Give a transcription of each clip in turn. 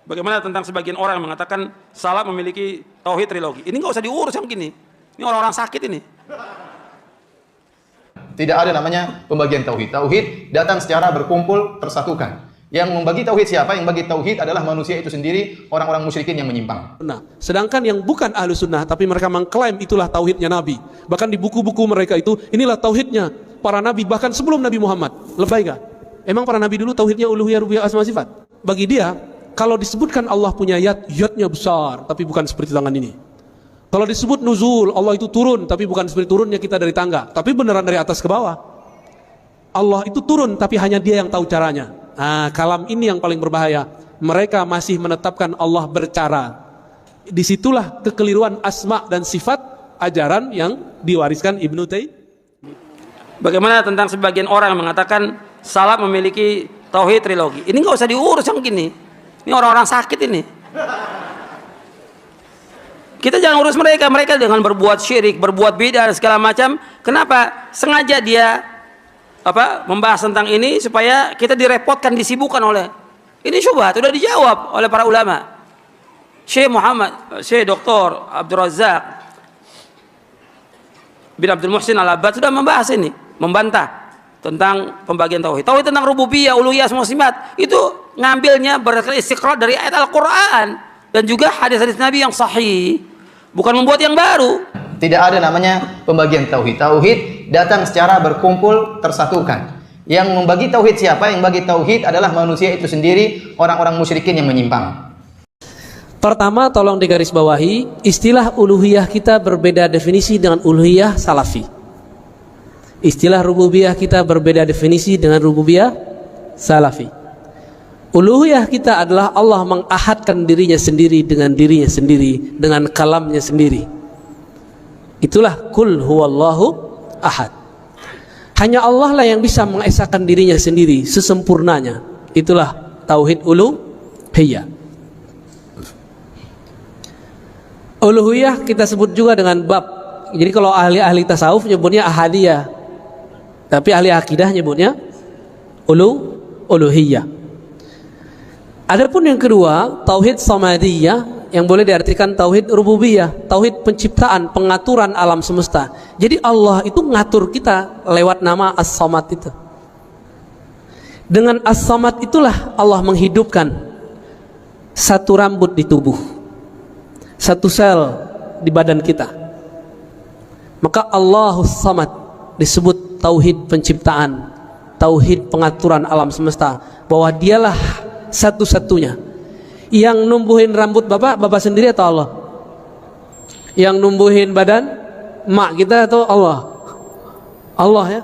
Bagaimana tentang sebagian orang yang mengatakan salaf memiliki tauhid trilogi? Ini nggak usah diurus yang begini. Ini orang-orang sakit ini. Tidak ada namanya pembagian tauhid. Tauhid datang secara berkumpul, tersatukan. Yang membagi tauhid siapa? Yang bagi tauhid adalah manusia itu sendiri, orang-orang musyrikin yang menyimpang. Nah, sedangkan yang bukan ahlu sunnah tapi mereka mengklaim itulah tauhidnya Nabi. Bahkan di buku-buku mereka itu, inilah tauhidnya para Nabi bahkan sebelum Nabi Muhammad. Lebay gak? Emang para Nabi dulu tauhidnya uluhiyah, rububiyah, asma sifat? Bagi dia, kalau disebutkan Allah punya yadnya besar tapi bukan seperti tangan ini. Kalau disebut nuzul, Allah itu turun tapi bukan seperti turunnya kita dari tangga, tapi beneran dari atas ke bawah. Allah itu turun tapi hanya dia yang tahu caranya. Nah, kalam ini yang paling berbahaya. Mereka masih menetapkan Allah bercara. Disitulah kekeliruan asma dan sifat ajaran yang diwariskan Ibnu Taimiyah. Bagaimana tentang sebagian orang yang mengatakan salaf memiliki tauhid trilogi? Ini nggak usah diurus yang gini. Ini orang-orang sakit ini. Kita jangan urus mereka. Mereka dengan berbuat syirik, berbuat bidah dan segala macam. Kenapa? Sengaja dia membahas tentang ini supaya kita direpotkan, disibukkan oleh ini syubhat. Sudah dijawab oleh para ulama. Syekh Dr. Abdul Razak bin Abdul Muhsin Al-Abbad sudah membahas ini, membantah tentang pembagian tauhid. Tauhid tentang rububiyah, uluhiyah, semua sifat itu ngambilnya berdasarkan istiqrar dari ayat Al-Quran dan juga hadis-hadis Nabi yang sahih, bukan membuat yang baru. Tidak ada namanya pembagian tauhid. Tauhid datang secara berkumpul, tersatukan. Yang membagi tauhid siapa? Yang bagi tauhid adalah manusia itu sendiri, orang-orang musyrikin yang menyimpang. Pertama, tolong digarisbawahi, istilah uluhiyah kita berbeda definisi dengan uluhiyah salafi. Istilah rububiyah kita berbeda definisi dengan rububiyah salafi. Uluhiyah kita adalah Allah mengahadkan dirinya sendiri, dengan kalamnya sendiri. Itulah kul huwallahu ahad. Hanya Allah lah yang bisa mengesahkan dirinya sendiri sesempurnanya. Itulah tauhid uluhiyah. Uluhiyah kita sebut juga dengan bab. Jadi kalau ahli-ahli tasawuf nyebutnya ahadiyah, tapi ahli akidah nyebutnya uluhiyah. Adapun yang kedua, tauhid samadiyah, yang boleh diartikan tauhid rububiyah, tauhid penciptaan, pengaturan alam semesta. Jadi Allah itu ngatur kita lewat nama As-Samad itu. Dengan As-Samad itulah Allah menghidupkan satu rambut di tubuh, satu sel di badan kita. Maka Allahus Samad disebut tauhid penciptaan, tauhid pengaturan alam semesta, bahwa dialah satu-satunya yang numbuhin rambut bapak sendiri atau Allah? Yang numbuhin badan mak kita atau Allah? Allah ya.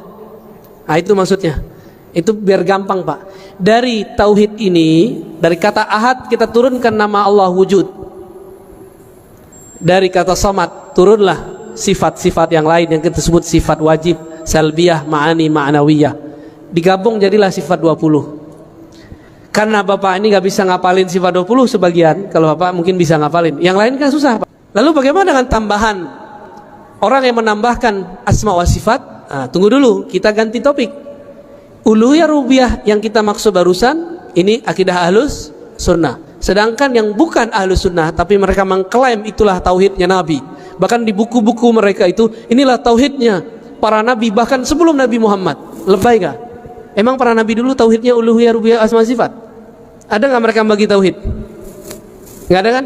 Nah itu maksudnya. Itu biar gampang Pak. Dari tauhid ini, dari kata ahad kita turunkan nama Allah wujud. Dari kata samad turunlah sifat-sifat yang lain yang kita sebut sifat wajib, salbiyah, ma'ani, ma'nawiyah. Digabung jadilah sifat 20. Karena Bapak ini nggak bisa ngapalin sifat 20 sebagian, kalau Bapak mungkin bisa ngapalin. Yang lain kan susah Pak. Lalu bagaimana dengan tambahan? Orang yang menambahkan asma wa sifat, tunggu dulu, kita ganti topik. Uluhiyah rububiyah yang kita maksud barusan, ini akidah ahlus sunnah. Sedangkan yang bukan ahlus sunnah, tapi mereka mengklaim itulah tauhidnya Nabi. Bahkan di buku-buku mereka itu, inilah tauhidnya para Nabi, bahkan sebelum Nabi Muhammad. Lebay gak? Emang para Nabi dulu tauhidnya uluhiyah rububiyah asma sifat? Ada nggak mereka bagi tauhid? Nggak ada kan?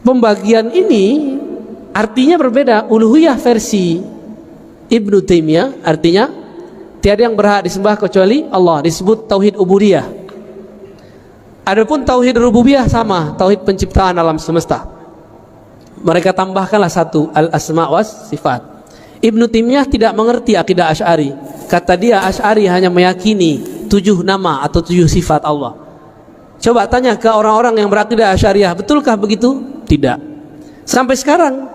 Pembagian ini artinya berbeda. Uluhiyah versi Ibnu Taimiyah artinya tiada yang berhak disembah kecuali Allah, disebut tauhid ubudiyah. Adapun tauhid rububiyah sama, tauhid penciptaan alam semesta. Mereka tambahkanlah satu, al-asma was sifat. Ibnu Taimiyah tidak mengerti akidah Asy'ari. Kata dia Asy'ari hanya meyakini 7 nama atau 7 sifat Allah. Coba tanya ke orang-orang yang berakidah Asy'ariyah, betulkah begitu? Tidak. Sampai sekarang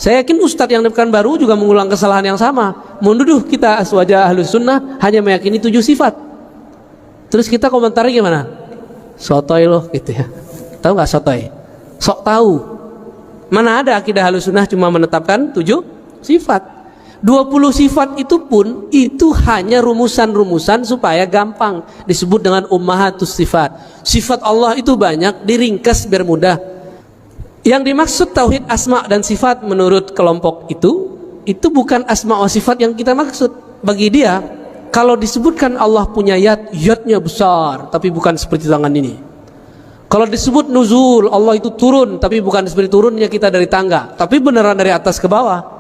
saya yakin ustadz yang depan baru juga mengulang kesalahan yang sama, menuduh kita aswaja ahlus sunnah hanya meyakini 7 sifat. Terus kita komentarnya gimana? Sotoy loh gitu ya. Tahu nggak sotoy? Sok tahu. Mana ada akidah ahlus sunnah cuma menetapkan 7 sifat. 20 sifat itu pun itu hanya rumusan-rumusan supaya gampang, disebut dengan ummahatus sifat. Sifat Allah itu banyak, diringkas biar mudah. Yang dimaksud tauhid asma dan sifat menurut kelompok itu bukan asma wa sifat yang kita maksud. Bagi dia, kalau disebutkan Allah punya yadnya besar, tapi bukan seperti tangan ini. Kalau disebut nuzul, Allah itu turun, tapi bukan seperti turunnya kita dari tangga, tapi beneran dari atas ke bawah.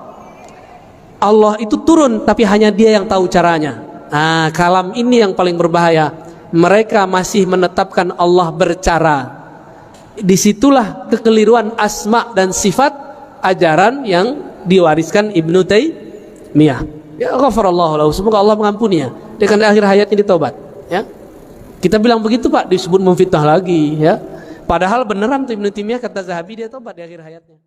Allah itu turun, tapi hanya dia yang tahu caranya. Nah, kalam ini yang paling berbahaya. Mereka masih menetapkan Allah bercara. Disitulah kekeliruan asma dan sifat ajaran yang diwariskan Ibnu Taimiyah. Ya, ghafarallahu lahu. Semoga Allah mengampuninya. Dia kan di akhir hayatnya ditobat. Ya, kita bilang begitu Pak, disebut memfitnah lagi. Ya, padahal beneran tuh Ibnu Taimiyah kata Zahabi dia tobat di akhir hayatnya.